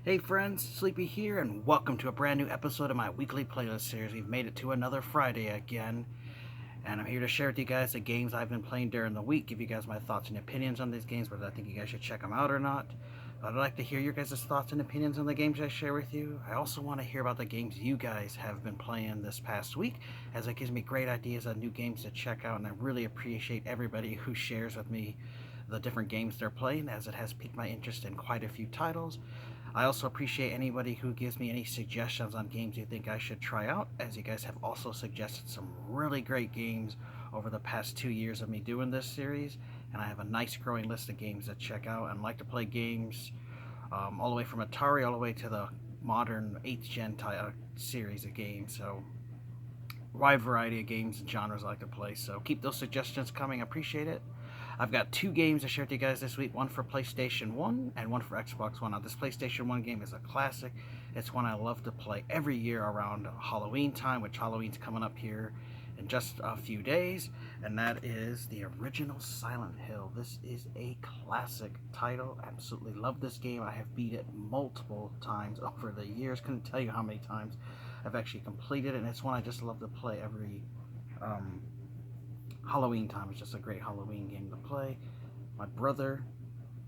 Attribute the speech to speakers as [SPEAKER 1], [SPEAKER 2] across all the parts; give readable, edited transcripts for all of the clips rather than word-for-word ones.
[SPEAKER 1] Hey friends, Sleepy here, and welcome to a brand new episode of my weekly playlist series. We've made it to another Friday again, and I'm here to share with you guys the games I've been playing during the week, give you guys my thoughts and opinions on these games, whether I think you guys should check them out or not. But I'd like to hear your guys' thoughts and opinions on the games I share with you. I also want to hear about the games you guys have been playing this past week, as it gives me great ideas on new games to check out, and I really appreciate everybody who shares with me the different games they're playing, as it has piqued my interest in quite a few titles. I also appreciate anybody who gives me any suggestions on games you think I should try out, as you guys have also suggested some really great games over the past 2 years of me doing this series, and I have a nice growing list of games to check out and like to play games all the way from Atari all the way to the modern 8th gen series of games. So, wide variety of games and genres I like to play. So, keep those suggestions coming. I appreciate it. I've got two games to share with you guys this week, one for PlayStation 1 and one for Xbox One. Now, this PlayStation 1 game is a classic. It's one I love to play every year around Halloween time, which Halloween's coming up here in just a few days, and that is the original Silent Hill. This is a classic title. Absolutely love this game. I have beat it multiple times over the years. Couldn't tell you how many times I've actually completed it, and it's one I just love to play every um, Halloween time. Is just a great Halloween game to play. My brother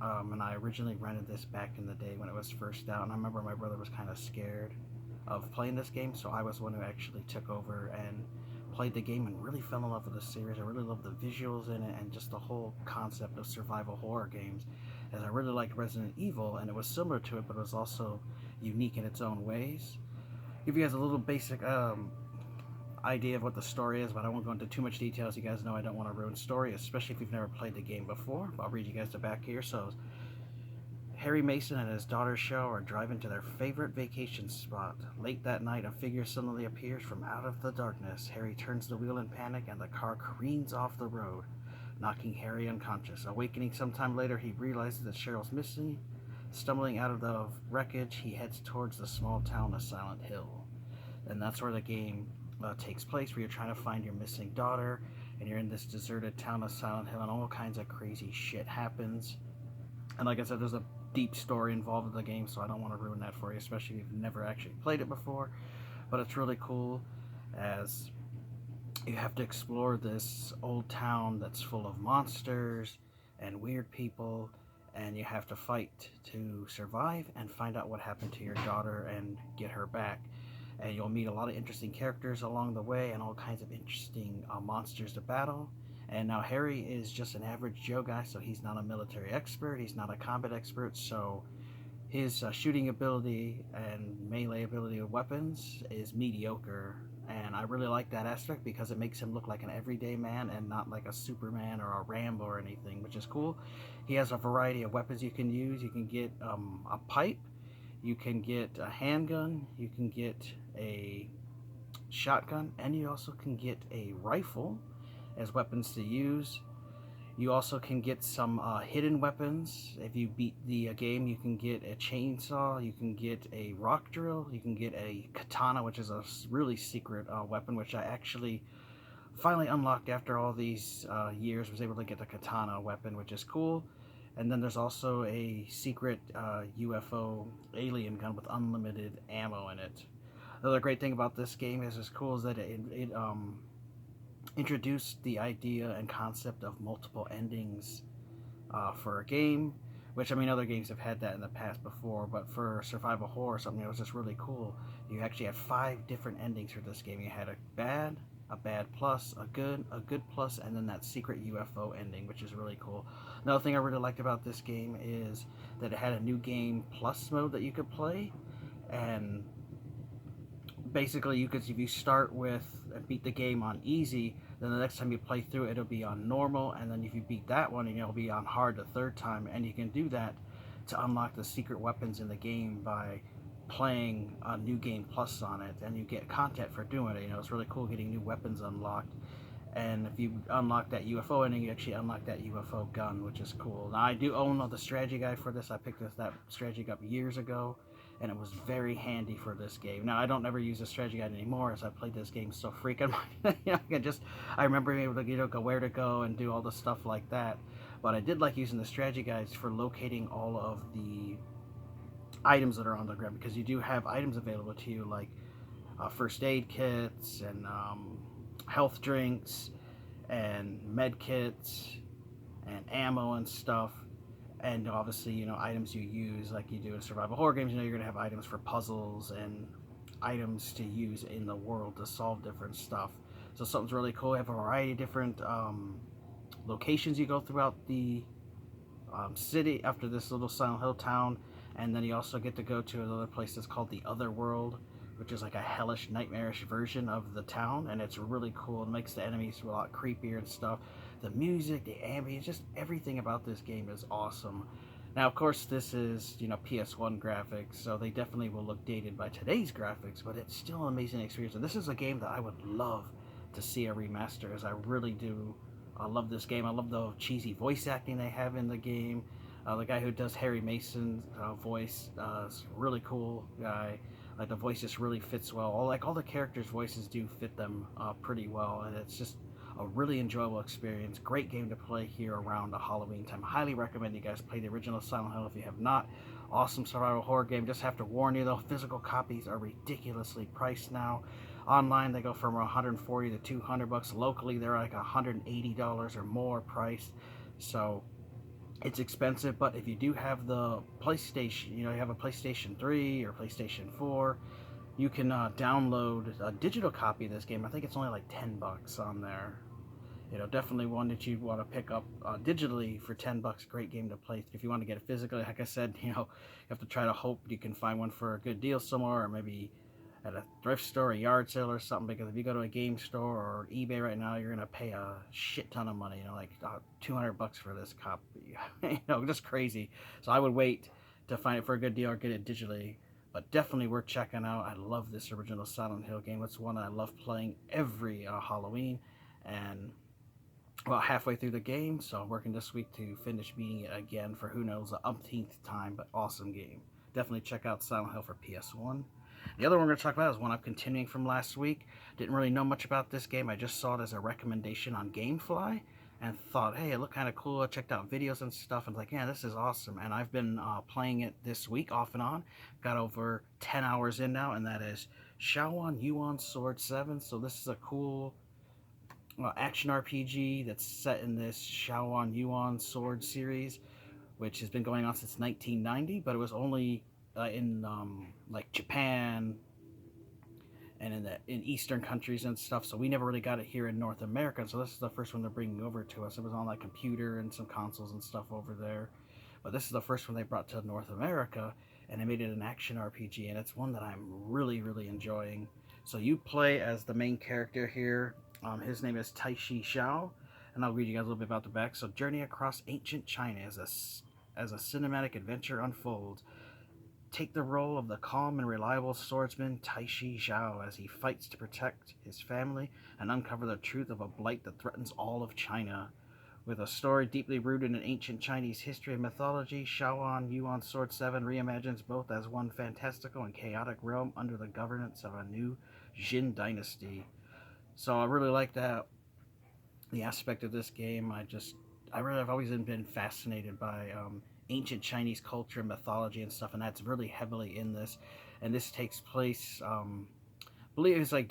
[SPEAKER 1] and I originally rented this back in the day when it was first out, and I remember my brother was kind of scared of playing this game, so I was the one who actually took over and played the game and really fell in love with the series. I really love the visuals in it and just the whole concept of survival horror games, as I really liked Resident Evil, and it was similar to it, but it was also unique in its own ways. Give you guys a little basic idea of what the story is, but I won't go into too much details. You guys know I don't want to ruin story, especially if you've never played the game before. I'll read you guys the back here. So, Harry Mason and his daughter Cheryl are driving to their favorite vacation spot. Late that night, a figure suddenly appears from out of the darkness. Harry turns the wheel in panic, and the car careens off the road, knocking Harry unconscious. Awakening sometime later, he realizes that Cheryl's missing. Stumbling out of the wreckage, he heads towards the small town of Silent Hill. And that's where the game takes place, where you're trying to find your missing daughter, and you're in this deserted town of Silent Hill, and all kinds of crazy shit happens. And like I said, there's a deep story involved in the game, so I don't want to ruin that for you, especially if you've never actually played it before. But it's really cool, as you have to explore this old town that's full of monsters and weird people, and you have to fight to survive and find out what happened to your daughter and get her back. And you'll meet a lot of interesting characters along the way and all kinds of interesting monsters to battle. And now Harry is just an average Joe guy, so he's not a military expert, he's not a combat expert, so his shooting ability and melee ability of weapons is mediocre. And I really like that aspect because it makes him look like an everyday man and not like a Superman or a Rambo or anything, which is cool. He has a variety of weapons you can use. You can get a pipe, you can get a handgun, you can get a shotgun, and you also can get a rifle as weapons to use. You also can get some hidden weapons. If you beat the game, you can get a chainsaw, you can get a rock drill, you can get a katana, which is a really secret weapon, which I actually finally unlocked after all these years. Was able to get the katana weapon, which is cool. And then there's also a secret UFO alien gun with unlimited ammo in it. Another great thing about this game is as cool as that it introduced the idea and concept of multiple endings for a game, which I mean other games have had that in the past before, but for survival horror or something, it was just really cool. You actually had 5 different endings for this game. You had a bad plus, a good plus, and then that secret UFO ending, which is really cool. Another thing I really liked about this game is that it had a new game plus mode that you could play, and basically you could, if you start with and beat the game on easy, then the next time you play through it, it'll be on normal, and then if you beat that one, it'll be on hard the third time. And you can do that to unlock the secret weapons in the game by playing a new game plus on it, and you get content for doing it. It's really cool getting new weapons unlocked. And if you unlock that UFO ending, you actually unlock that UFO gun, which is cool. Now, I do own the strategy guide for this. I picked that strategy up years ago, and it was very handy for this game. Now, I don't ever use the strategy guide anymore, as I played this game so freaking much. I remember being able to go where to go and do all the stuff like that. But I did like using the strategy guides for locating all of the items that are on the ground, because you do have items available to you like first aid kits and health drinks and med kits and ammo and stuff. And obviously, items you use like you do in survival horror games. You're going to have items for puzzles and items to use in the world to solve different stuff. So something's really cool. You have a variety of different locations you go throughout the city after this little Silent Hill town, and then you also get to go to another place that's called the Other World, which is like a hellish, nightmarish version of the town, and it's really cool. It makes the enemies a lot creepier and stuff. The music, the ambience, just everything about this game is awesome. Now, of course, this is PS1 graphics, so they definitely will look dated by today's graphics, but it's still an amazing experience. And this is a game that I would love to see a remaster, as I really do. I love this game. I love the cheesy voice acting they have in the game. The guy who does Harry Mason's voice is a really cool guy. Like, the voice just really fits well. All the characters' voices do fit them pretty well, and it's just a really enjoyable experience. Great game to play here around the Halloween time. Highly recommend you guys play the original Silent Hill if you have not. Awesome survival horror game. Just have to warn you though, physical copies are ridiculously priced now. Online they go from 140 to 200 bucks. Locally they're like $180 or more priced. So it's expensive, but if you do have the PlayStation, you have a PlayStation 3 or PlayStation 4, you can download a digital copy of this game. I think it's only like 10 bucks on there. Definitely one that you'd want to pick up digitally for 10 bucks. Great game to play. If you want to get it physically, like I said, you have to try to hope you can find one for a good deal somewhere, or maybe at a thrift store, a yard sale or something, because if you go to a game store or eBay right now, you're going to pay a shit ton of money, like 200 bucks for this copy. Just crazy. So I would wait to find it for a good deal or get it digitally. But definitely worth checking out. I love this original Silent Hill game. It's one I love playing every Halloween. And about halfway through the game, so I'm working this week to finish beating it again for who knows the umpteenth time, but awesome game. Definitely check out Silent Hill for PS1. The other one we're going to talk about is one I'm continuing from last week. Didn't really know much about this game. I just saw it as a recommendation on GameFly and thought, hey, it looked kind of cool. I checked out videos and stuff and was like, yeah, this is awesome. And I've been playing it this week off and on. Got over 10 hours in now, and that is Shaoan Yuan Sword 7. So this is a cool action RPG that's set in this Shaoan Yuan Sword series, which has been going on since 1990, but it was only in like Japan and in Eastern countries and stuff, so we never really got it here in North America. So this is the first one they're bringing over to us. It was on like computer and some consoles and stuff over there, but this is the first one they brought to North America, and they made it an action RPG, and it's one that I'm really, really enjoying. So you play as the main character here. His name is Taishi Xiao, and I'll read you guys a little bit about the back. So journey across ancient China as a cinematic adventure unfolds. Take the role of the calm and reliable swordsman Taishi Xiao as he fights to protect his family and uncover the truth of a blight that threatens all of China. With a story deeply rooted in ancient Chinese history and mythology, Shaoan Yuan Sword 7 reimagines both as one fantastical and chaotic realm under the governance of a new Jin dynasty. So I really like that, the aspect of this game. I've always been fascinated by ancient Chinese culture and mythology and stuff, and that's really heavily in this. And this takes place, I believe it's like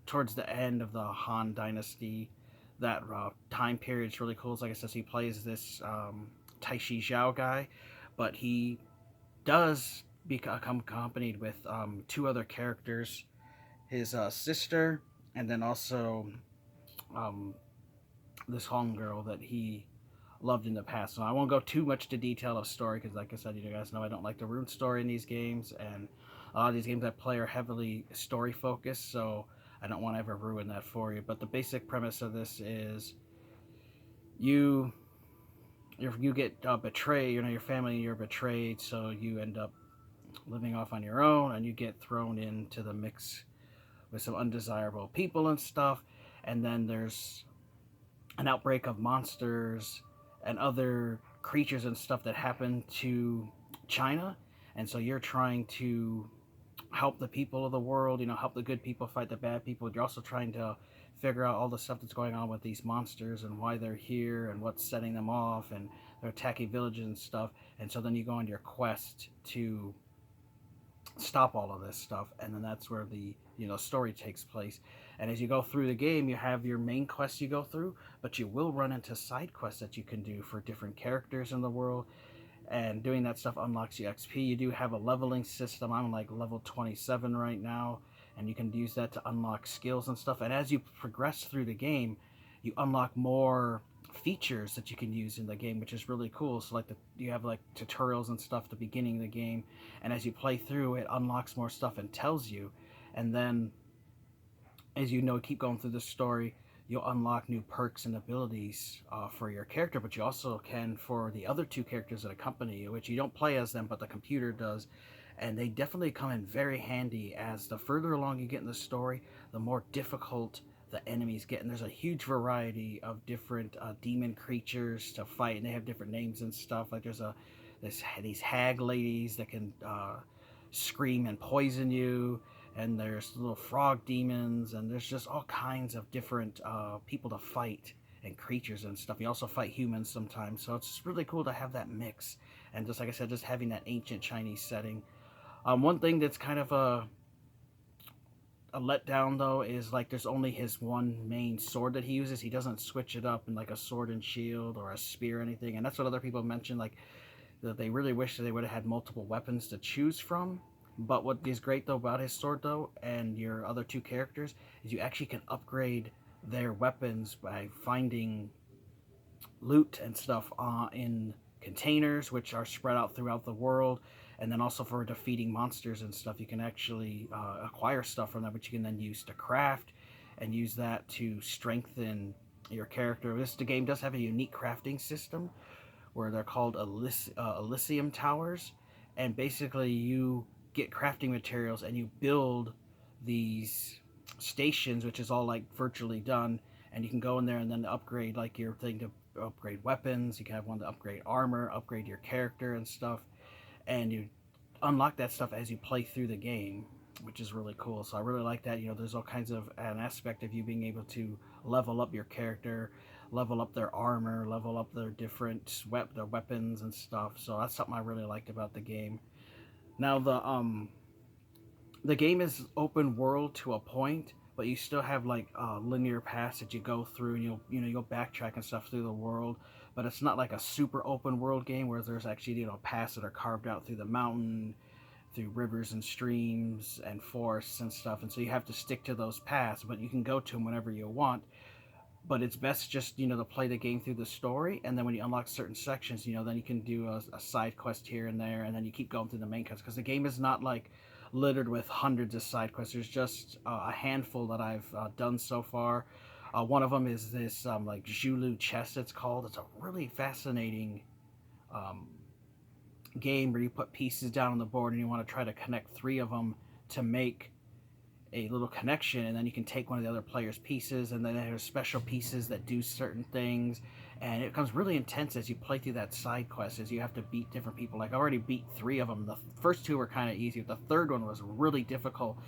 [SPEAKER 1] towards the end of the Han Dynasty. That time period is really cool. Like I said, he plays this Taishi Zhao guy, but he does become accompanied with two other characters, his sister, and then also this Hong girl that he loved in the past. So I won't go too much to detail of story, because like I said, you guys know I don't like to ruin story in these games, and a lot of these games I play are heavily story focused, so I don't want to ever ruin that for you. But the basic premise of this is you get betrayed, your family, you're betrayed, so you end up living off on your own, and you get thrown into the mix with some undesirable people and stuff. And then there's an outbreak of monsters and other creatures and stuff that happen to China, and so you're trying to help the people of the world, help the good people fight the bad people. You're also trying to figure out all the stuff that's going on with these monsters and why they're here and what's setting them off, and they're attacking villages and stuff. And so then you go on your quest to stop all of this stuff, and then that's where the story takes place. And as you go through the game, you have your main quests you go through, but you will run into side quests that you can do for different characters in the world, and doing that stuff unlocks you XP. You do have a leveling system. I'm like level 27 right now, and you can use that to unlock skills and stuff. And as you progress through the game, you unlock more features that you can use in the game, which is really cool. So like you have like tutorials and stuff at the beginning of the game, and as you play through, it unlocks more stuff and tells you. And then as keep going through the story, you'll unlock new perks and abilities for your character, but you also can for the other two characters that accompany you, which you don't play as them, but the computer does. And they definitely come in very handy. As the further along you get in the story, the more difficult the enemies get. And there's a huge variety of different demon creatures to fight, and they have different names and stuff. Like there's these hag ladies that can scream and poison you, and there's little frog demons, and there's just all kinds of different people to fight and creatures and stuff. You also fight humans sometimes, so it's really cool to have that mix. And just like I said, just having that ancient Chinese setting. One thing that's kind of a letdown though is like there's only his one main sword that he uses. He doesn't switch it up in like a sword and shield or a spear or anything, and that's what other people mentioned, like that they really wish that they would have had multiple weapons to choose from. But what is great though about his sword though and your other two characters is you actually can upgrade their weapons by finding loot and stuff in containers, which are spread out throughout the world. And then also for defeating monsters and stuff, you can actually acquire stuff from that, which you can then use to craft and use that to strengthen your character. The game does have a unique crafting system where they're called Elysium Towers, and basically you get crafting materials and you build these stations, which is all like virtually done, and you can go in there and then upgrade like your thing to upgrade weapons. You can have one to upgrade armor, upgrade your character and stuff, and you unlock that stuff as you play through the game, which is really cool. So I really like that. There's all kinds of an aspect of you being able to level up your character, level up their armor, level up their different their weapons and stuff. So that's something I really liked about the game. Now the game is open world to a point, but you still have like linear paths that you go through, and you'll backtrack and stuff through the world. But it's not like a super open world game where there's actually paths that are carved out through the mountain, through rivers and streams and forests and stuff. And so you have to stick to those paths, but you can go to them whenever you want. But it's best just to play the game through the story, and then when you unlock certain sections, then you can do a side quest here and there, and then you keep going through the main quest, because the game is not like littered with hundreds of side quests. There's just a handful that I've done so far. One of them is this like Zulu chest, it's called. It's a really fascinating game where you put pieces down on the board and you want to try to connect 3 of them to make a little connection, and then you can take one of the other players' pieces, and then there's special pieces that do certain things, and it becomes really intense as you play through that side quest, as you have to beat different people. Like I already beat 3 of them. The first 2 were kind of easy, but the third one was really difficult,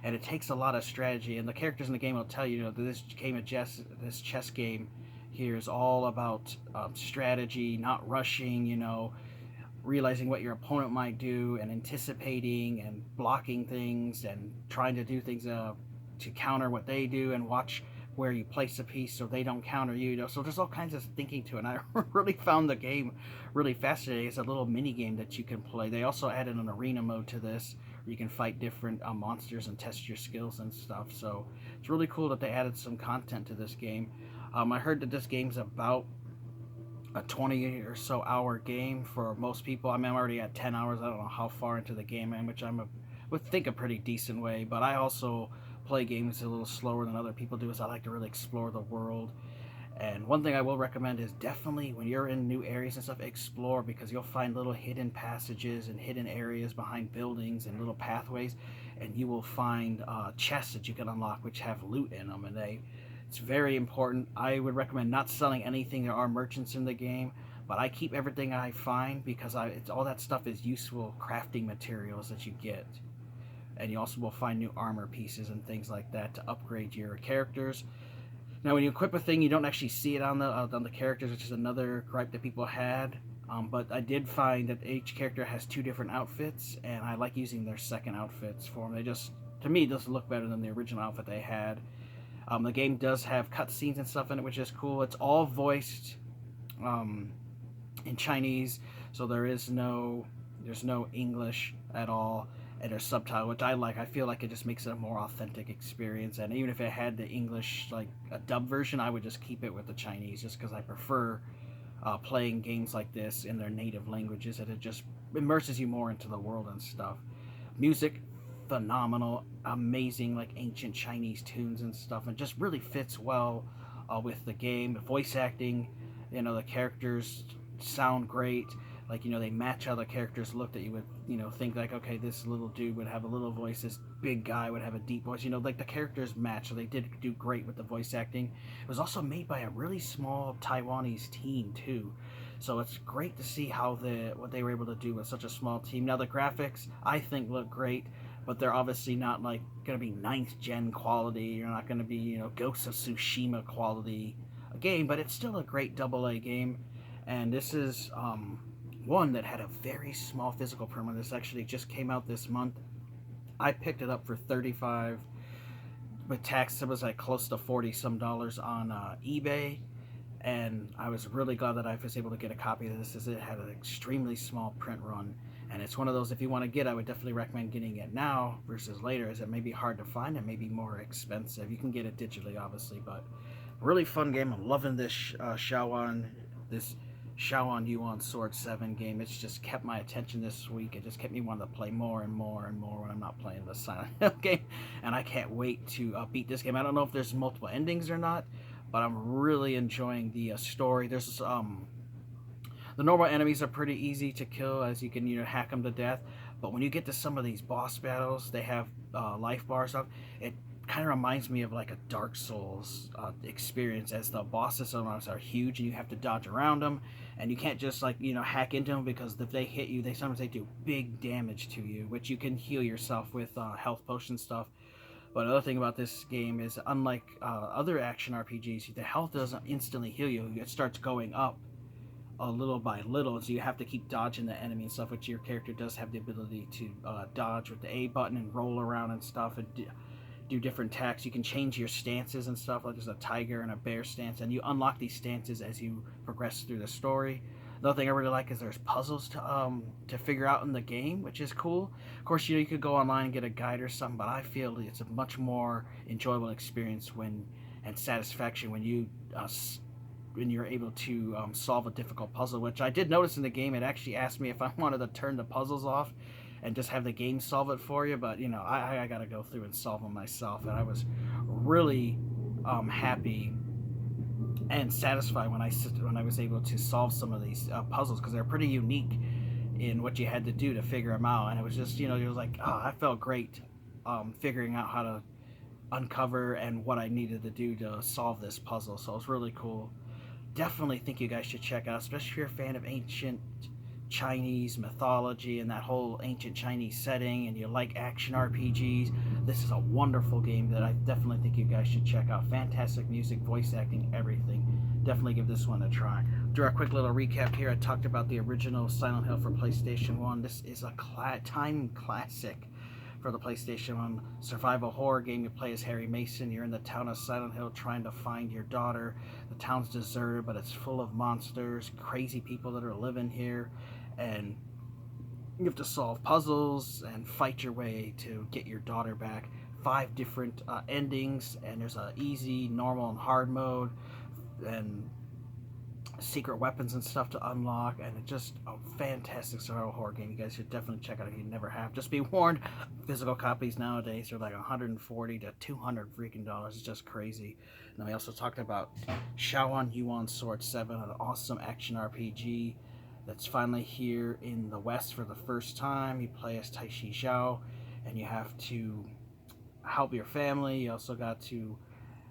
[SPEAKER 1] and it takes a lot of strategy. And the characters in the game will tell you, that this chess game here is all about strategy, not rushing, realizing what your opponent might do and anticipating and blocking things and trying to do things to counter what they do, and watch where you place a piece so they don't counter you. So there's all kinds of thinking to it, and I really found the game really fascinating. It's a little mini game that you can play. They also added an arena mode to this where you can fight different monsters and test your skills and stuff. So it's really cool that they added some content to this game. I heard that this game's about a 20 or so hour game for most people. I mean, I'm already at 10 hours. I don't know how far into the game I am, which would think a pretty decent way. But I also play games a little slower than other people do, as I like to really explore the world. And one thing I will recommend is definitely when you're in new areas and stuff, explore, because you'll find little hidden passages and hidden areas behind buildings and little pathways, and you will find chests that you can unlock which have loot in them, and it's very important. I would recommend not selling anything. There are merchants in the game, but I keep everything I find, because all that stuff is useful crafting materials that you get. And you also will find new armor pieces and things like that to upgrade your characters. Now, when you equip a thing, you don't actually see it on the characters, which is another gripe that people had. But I did find that each character has two different outfits, and I like using their second outfits for them. They just, to me, doesn't look better than the original outfit they had. The game does have cutscenes and stuff in it, which is cool. It's all voiced um, in Chinese, so there's no English at all, and there's subtitle, which I like. I feel like it just makes it a more authentic experience. And even if it had the English, like a dub version, I would just keep it with the Chinese, just because I prefer playing games like this in their native languages, and it just immerses you more into the world and stuff. Music, phenomenal, amazing, like ancient Chinese tunes and stuff, and just really fits well with the game. The voice acting, the characters sound great. Like, they match how the characters look, that you would, think like, okay, this little dude would have a little voice, this big guy would have a deep voice. Like the characters match, so they did do great with the voice acting. It was also made by a really small Taiwanese team too. So it's great to see what they were able to do with such a small team. Now the graphics, I think, look great, but they're obviously not like going to be ninth gen quality. You're not going to be, Ghost of Tsushima quality game, but it's still a great AA game. And this is one that had a very small physical print. This actually just came out this month. I picked it up for $35, with tax it was like close to $40 some on eBay, and I was really glad that I was able to get a copy of this, as it had an extremely small print run. And it's one of those, if you want to get, I would definitely recommend getting it now versus later, as it may be hard to find and maybe more expensive. You can get it digitally, obviously, but really fun game. I'm loving this this Shaoan Yuan Sword 7 game. It's just kept my attention this week. It just kept me wanting to play more and more and more when I'm not playing the Silent Hill game. And I can't wait to beat this game. I don't know if there's multiple endings or not, but I'm really enjoying the story. There's the normal enemies are pretty easy to kill, as you can hack them to death. But when you get to some of these boss battles, they have life bars up. It kind of reminds me of like a Dark Souls experience, as the bosses sometimes are huge and you have to dodge around them, and you can't just like hack into them, because if they hit you, they sometimes do big damage to you, which you can heal yourself with health potion stuff. But another thing about this game is, unlike other action RPGs, the health doesn't instantly heal you. It starts going up a little by little, so you have to keep dodging the enemy and stuff, which your character does have the ability to dodge with the A button and roll around and stuff, and do different attacks. You can change your stances and stuff, like there's a tiger and a bear stance, and you unlock these stances as you progress through the story. Another thing I really like is there's puzzles to figure out in the game, which is cool. Of course, you could go online and get a guide or something, but I feel it's a much more enjoyable experience and satisfaction when you're able to solve a difficult puzzle, which I did notice in the game. It actually asked me if I wanted to turn the puzzles off and just have the game solve it for you, but I gotta go through and solve them myself. And I was really happy and satisfied when I was able to solve some of these puzzles, because they're pretty unique in what you had to do to figure them out. And it was just, it was like, I felt great figuring out how to uncover and what I needed to do to solve this puzzle. So it was really cool. Definitely think you guys should check out, especially if you're a fan of ancient Chinese mythology and that whole ancient Chinese setting, and you like action RPGs. This is a wonderful game that I definitely think you guys should check out. Fantastic music, voice acting, everything. Definitely give this one a try. Do a quick little recap here. I talked about the original Silent Hill for PlayStation 1. This is a time classic for the PlayStation 1 survival horror game. You play as Harry Mason. You're in the town of Silent Hill trying to find your daughter. The town's deserted, but it's full of monsters, crazy people that are living here, and you have to solve puzzles and fight your way to get your daughter back. 5 different endings, and there's a easy, normal, and hard mode, and secret weapons and stuff to unlock, and it's just a fantastic survival horror game. You guys should definitely check out if you never have. Just be warned, physical copies nowadays are like $140 to $200 freaking dollars. It's just crazy. And then we also talked about Shaoan Yuan Sword 7, an awesome action RPG that's finally here in the West for the first time. You play as Taishi Zhao, and you have to help your family. You also got to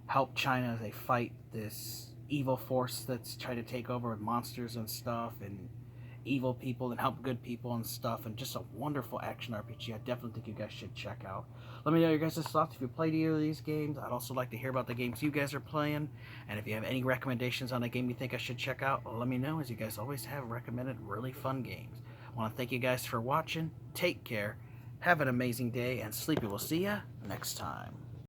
[SPEAKER 1] help China as they fight this evil force that's trying to take over with monsters and stuff. And evil people and help good people and stuff, and just a wonderful action RPG. I definitely think you guys should check out. Let me know your guys' thoughts if you played either of these games. I'd also like to hear about the games you guys are playing, and if you have any recommendations on a game you think I should check out, let me know, as you guys always have recommended really fun games. I want to thank you guys for watching. Take care, have an amazing day, and Sleepy will see ya next time.